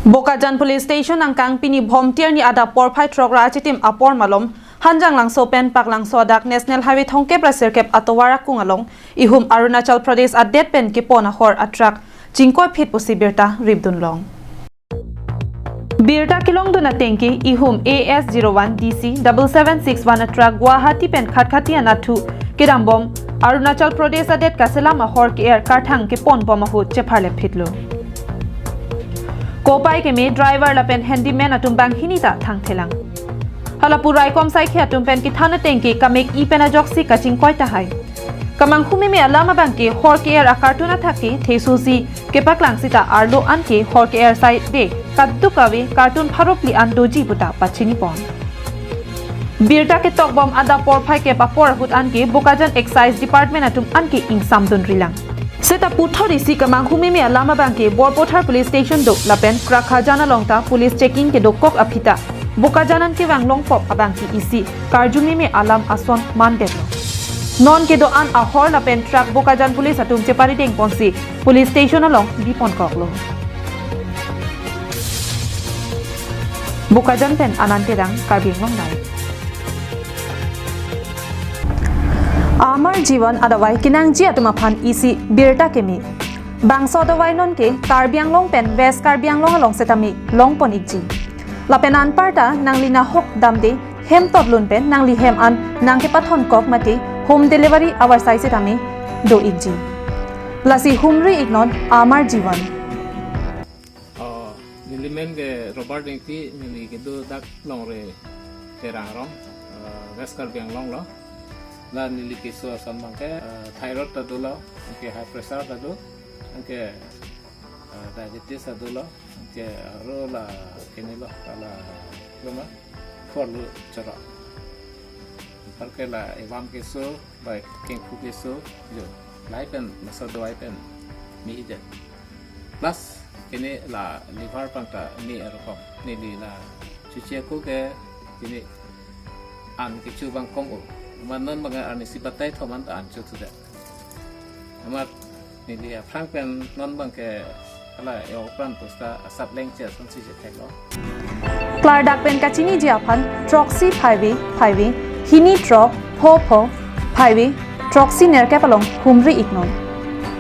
Bokajan Police Station ang kang pini volunteer ni ada porphai truck rachitim apor malom Hanjanglangso pen paklangso dak National Highway thongke prasirkep atowara kungalong ihum Arunachal Pradesh adet pen kepon hor atruck kachingkoi phet posibirta ribdunlong Birta kilong duna tengki ihum AS01 DC 7761 atruck Guwahati pen khatkhatian athu kirambom Arunachal Pradesh adet kaselam hor ke air karthang kepon bomahu chepharle phitlo Kopai ke me driver la pen handyman atum bang hinita thang thelang Halapurai kom sai khia tum pen ki thana tengki kamek I pen ajoksi kachingkoi ta hai kamang khumi me alama bang ke hor ke air akartuna thaki thesusi ke paklang sita arlo an ke hor ke air sai de kaddu kawe cartoon pharopli an doji buta pachini pon Birta ke tokbom ada porphai ke papor hut an ke Bokajan Excise Department atum an ke insam dun rilang Seta puthori si kamang humi me alama bang ke Borpothar Police Station do lapen krakhajana longta police checking ke dokok aphita Bokajanan ke wanglong pop abang ki isi karjumi me alam ason mandelo non ke do an ahor lapen truck Bokajan police atum chepari deng ponsi police station along bipon koklo Bokajan pen anante rang karbing long nai Amar Jivan adawai kinang ji atuma phan isi birta kemi bangso adawai non ke karbiang long pen west karbiang long along setami long pon ikji lapenan parta nanglina hok damde hem totlun pen nangli hem an nangke pathon kok mati home delivery our size setami do ikji lasi humri ignon Amar Jivan nilimen ke Robert dengti nili ke do dak long re terang rong west karbiang long lo la nili ke so san mangke thyroid ta dulo ke high pressure ta do ke diabetes ta dulo ke ro la kini lo la lama for lo chara par ke la evam ke so by king fu ke so jo lai pen maso do ai pen mi ide plus kini la liver pangta ni erokom ni li la chuche ko ke kini an ke chu bang kong o manon bang an si batai thoman ta an chu tu de amar ni li frank pen non bang ke ala yo pran posta asap leng che son si je thelo Klar dak pen kachini jiaphan troxy highway hini truck pho highway troxy nerke palong humri ignon